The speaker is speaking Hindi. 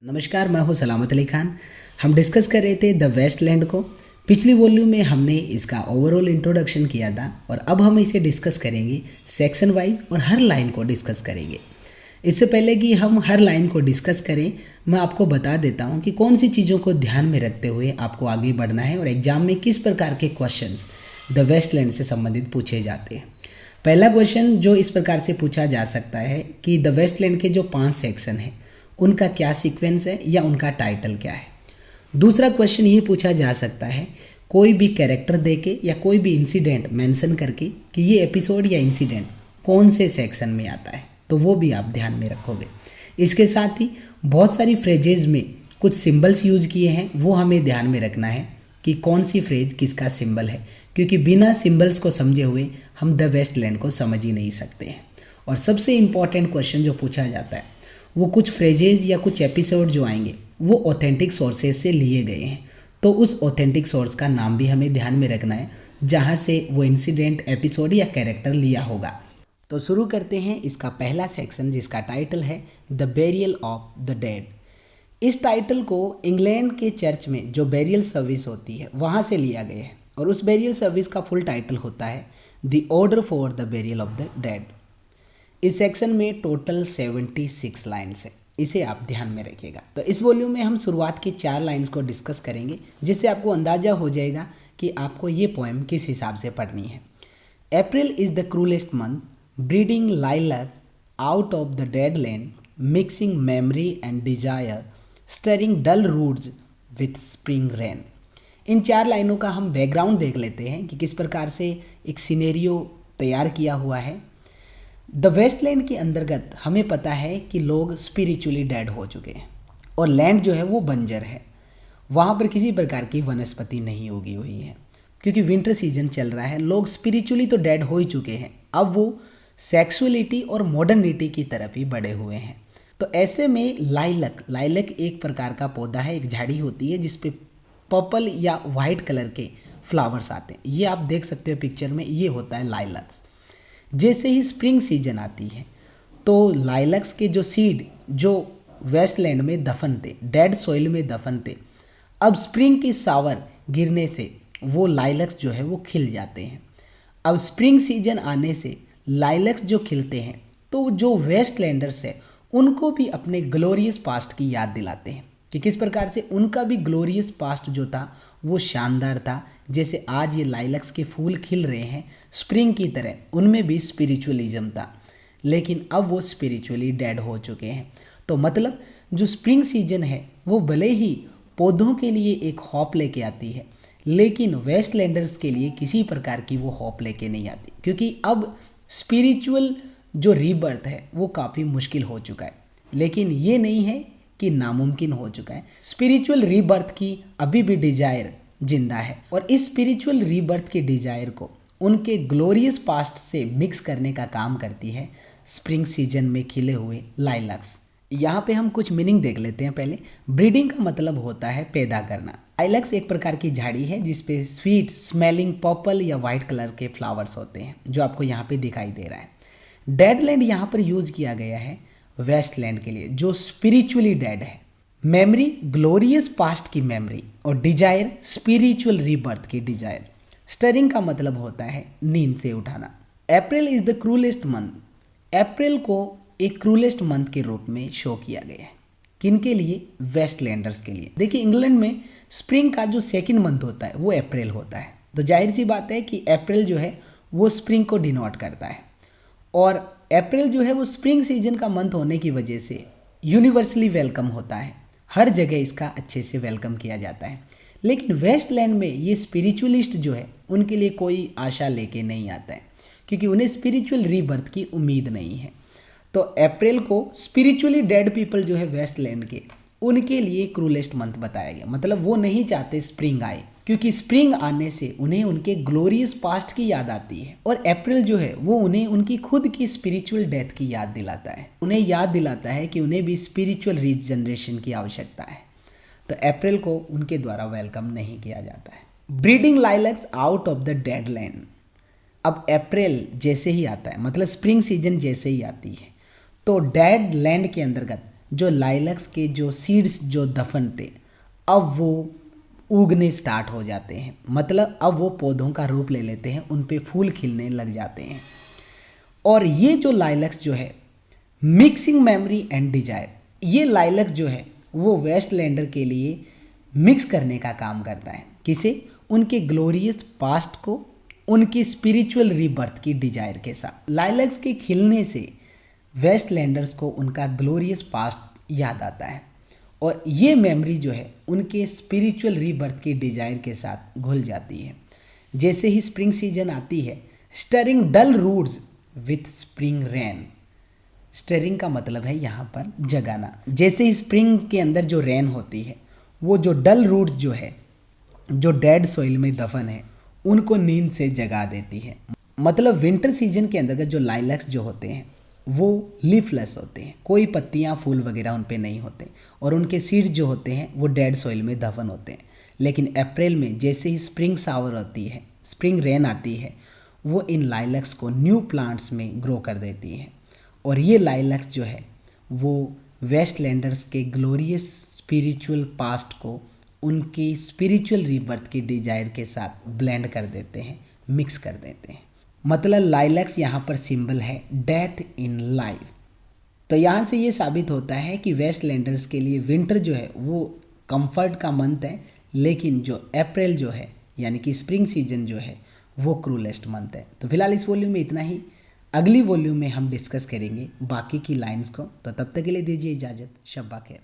नमस्कार, मैं हूं सलामत अली खान। हम डिस्कस कर रहे थे द वेस्टलैंड को। पिछली वॉल्यूम में हमने इसका ओवरऑल इंट्रोडक्शन किया था और अब हम इसे डिस्कस करेंगे सेक्शन वाइज और हर लाइन को डिस्कस करेंगे। इससे पहले कि हम हर लाइन को डिस्कस करें, मैं आपको बता देता हूं कि कौन सी चीज़ों को ध्यान में रखते हुए आपको आगे बढ़ना है और एग्जाम में किस प्रकार के क्वेश्चंस द वेस्टलैंड से संबंधित पूछे जाते हैं। पहला क्वेश्चन जो इस प्रकार से पूछा जा सकता है कि द वेस्टलैंड के जो 5 सेक्शन हैं उनका क्या सीक्वेंस है या उनका टाइटल क्या है। दूसरा क्वेश्चन ये पूछा जा सकता है कोई भी कैरेक्टर देके या कोई भी इंसिडेंट मेंशन करके कि ये एपिसोड या इंसिडेंट कौन से सेक्शन में आता है, तो वो भी आप ध्यान में रखोगे। इसके साथ ही बहुत सारी फ्रेजेज में कुछ सिंबल्स यूज किए हैं, वो हमें ध्यान में रखना है कि कौन सी फ्रेज किसका सिंबल है, क्योंकि बिना सिंबल्स को समझे हुए हम द वेस्टलैंड को समझ ही नहीं सकते हैं। और सबसे इम्पॉर्टेंट क्वेश्चन जो पूछा जाता है वो कुछ फ्रेजेज या कुछ एपिसोड जो आएंगे वो ऑथेंटिक सोर्सेज से लिए गए हैं, तो उस ऑथेंटिक सोर्स का नाम भी हमें ध्यान में रखना है जहाँ से वो इंसिडेंट, एपिसोड या कैरेक्टर लिया होगा। तो शुरू करते हैं इसका पहला सेक्शन जिसका टाइटल है the burial of the dead. इस टाइटल को इंग्लैंड के चर्च में जो बेरियल सर्विस होती है वहाँ से लिया गया है और उस बेरियल सर्विस का फुल टाइटल होता है the order for the burial of the dead. इस सेक्शन में टोटल 76 लाइन्स है, इसे आप ध्यान में रखिएगा। तो इस वॉल्यूम में हम शुरुआत की 4 लाइन्स को डिस्कस करेंगे जिससे आपको अंदाजा हो जाएगा कि आपको ये पोएम किस हिसाब से पढ़नी है। April is the cruellest month, breeding lilac out of the dead land, mixing memory and desire, stirring dull roots with spring rain. इन 4 लाइनों का हम बैकग्राउंड देख लेते हैं कि किस प्रकार से एक सिनेरियो तैयार किया हुआ है। द वेस्टलैंड के अंतर्गत हमें पता है कि लोग स्पिरिचुअली डेड हो चुके हैं और लैंड जो है वो बंजर है, वहाँ पर किसी प्रकार की वनस्पति नहीं उगी हुई है क्योंकि विंटर सीजन चल रहा है। लोग स्पिरिचुअली तो डेड हो ही चुके हैं, अब वो सेक्सुअलिटी और मॉडर्निटी की तरफ ही बढ़े हुए हैं। तो ऐसे में लाइलक एक प्रकार का पौधा है, एक झाड़ी होती है जिसपे पर्पल या वाइट कलर के फ्लावर्स आते हैं। ये आप देख सकते हो पिक्चर में, ये होता है लाइलक्स। जैसे ही स्प्रिंग सीजन आती है तो लाइलक्स के जो सीड जो वेस्टलैंड में दफन थे, डेड सॉइल में दफन थे, अब स्प्रिंग की सावर गिरने से वो लाइलक्स जो है वो खिल जाते हैं। अब स्प्रिंग सीजन आने से लाइलक्स जो खिलते हैं तो जो वेस्टलैंडर्स है उनको भी अपने ग्लोरियस पास्ट की याद दिलाते हैं कि किस प्रकार से उनका भी ग्लोरियस पास्ट जो था वो शानदार था। जैसे आज ये लाइलक्स के फूल खिल रहे हैं स्प्रिंग की तरह, उनमें भी स्पिरिचुअलिज्म था, लेकिन अब वो स्पिरिचुअली डेड हो चुके हैं। तो मतलब जो स्प्रिंग सीजन है वो भले ही पौधों के लिए एक हॉप लेके आती है, लेकिन वेस्टलैंडर्स के लिए किसी प्रकार की वो हॉप लेके नहीं आती, क्योंकि अब स्पिरिचुअल जो रीबर्थ है वो काफ़ी मुश्किल हो चुका है। लेकिन ये नहीं है कि नामुमकिन हो चुका है, स्पिरिचुअल रीबर्थ की अभी भी डिजायर जिंदा है और इस स्पिरिचुअल रीबर्थ के डिजायर को उनके ग्लोरियस पास्ट से मिक्स करने का काम करती है स्प्रिंग सीजन में खिले हुए लाइलक्स। यहाँ पे हम कुछ मीनिंग देख लेते हैं। पहले ब्रीडिंग का मतलब होता है पैदा करना। लाइलक्स एक प्रकार की झाड़ी है जिसपे स्वीट स्मेलिंग पर्पल या वाइट कलर के फ्लावर्स होते हैं जो आपको यहाँ पे दिखाई दे रहा है। डेडलैंड यहाँ पर यूज किया गया है वेस्टलैंड के लिए जो स्पिरिचुअली डेड है। मेमोरी ग्लोरियस पास्ट की मेमोरी और डिजायर स्पिरिचुअल रीबर्थ की डिजायर। स्टरिंग का मतलब होता है नींद से उठाना। April is the cruellest month. April को एक क्रूलेस्ट मंथ के रूप में शो किया गया है। किनके लिए? वेस्टलैंडर्स के लिए। देखिए इंग्लैंड में स्प्रिंग का जो सेकंड मंथ होता है वो अप्रैल होता है, तो जाहिर सी बात है कि अप्रैल जो है वो स्प्रिंग को डिनोट करता है और अप्रैल जो है वो स्प्रिंग सीजन का मंथ होने की वजह से यूनिवर्सली वेलकम होता है, हर जगह इसका अच्छे से वेलकम किया जाता है। लेकिन वेस्टलैंड में ये स्पिरिचुअलिस्ट जो है उनके लिए कोई आशा लेके नहीं आता है क्योंकि उन्हें स्पिरिचुअल रीबर्थ की उम्मीद नहीं है। तो अप्रैल को स्पिरिचुअली डेड पीपल जो है वेस्टलैंड के, उनके लिए क्रूलेस्ट मंथ बताया गया। मतलब वो नहीं चाहते स्प्रिंग आए क्योंकि स्प्रिंग आने से उन्हें उनके ग्लोरियस पास्ट की याद आती है और अप्रैल जो है वो उन्हें उनकी खुद की स्पिरिचुअल डेथ की याद दिलाता है। उन्हें याद दिलाता है कि उन्हें भी स्पिरिचुअल रीजनरेशन की आवश्यकता है। तो अप्रैल को उनके द्वारा वेलकम नहीं किया जाता है। Breeding lilacs out of the dead land. अब अप्रैल जैसे ही आता है, मतलब स्प्रिंग सीजन जैसे ही आती है, तो डेड लैंड के अंतर्गत जो लाइलैक्स के जो सीड्स जो दफन थे अब वो उगने स्टार्ट हो जाते हैं, मतलब अब वो पौधों का रूप ले लेते हैं, उन पे फूल खिलने लग जाते हैं। और ये जो लाइलैक्स जो है मिक्सिंग मेमोरी एंड डिजायर, ये लाइलैक्स जो है वो वेस्टलैंडर के लिए मिक्स करने का काम करता है। किसे? उनके ग्लोरियस पास्ट को उनकी स्पिरिचुअल रीबर्थ की डिजायर के साथ। लाइलैक्स के खिलने से वेस्टलैंडर्स को उनका ग्लोरियस पास्ट याद आता है और ये मेमोरी जो है उनके स्पिरिचुअल रीबर्थ की डिजायर के साथ घुल जाती है। जैसे ही स्प्रिंग सीजन आती है, stirring dull roots with spring rain. Stirring का मतलब है यहाँ पर जगाना। जैसे ही स्प्रिंग के अंदर जो रेन होती है वो जो डल रूट्स जो है जो डेड सॉइल में दफन है उनको नींद से जगा देती है। मतलब विंटर सीजन के अंतर्गत जो लाइलैक्स जो होते हैं वो लीफलेस होते हैं, कोई पत्तियाँ फूल वगैरह उन पे नहीं होते और उनके सीड्स जो होते हैं वो डेड सॉइल में दफन होते हैं। लेकिन अप्रैल में जैसे ही स्प्रिंग शावर होती है, स्प्रिंग रेन आती है, वो इन लाइलैक्स को न्यू प्लांट्स में ग्रो कर देती है और ये लाइलैक्स जो है वो वेस्टलैंडर्स के ग्लोरियस स्पिरिचुअल पास्ट को उनकी स्पिरिचुअल रीबर्थ की डिजायर के साथ ब्लेंड कर देते हैं, मिक्स कर देते हैं। मतलब लाइलैक्स यहाँ पर सिंबल है डेथ इन लाइफ। तो यहाँ से ये साबित होता है कि वेस्टलैंडर्स के लिए विंटर जो है वो कंफर्ट का मंथ है, लेकिन जो अप्रैल जो है यानी कि स्प्रिंग सीजन जो है वो क्रूलेस्ट मंथ है। तो फिलहाल इस वॉल्यूम में इतना ही, अगली वॉल्यूम में हम डिस्कस करेंगे बाकी की लाइंस को। तो तब तक के लिए दीजिए इजाज़त, शब्बा खैर।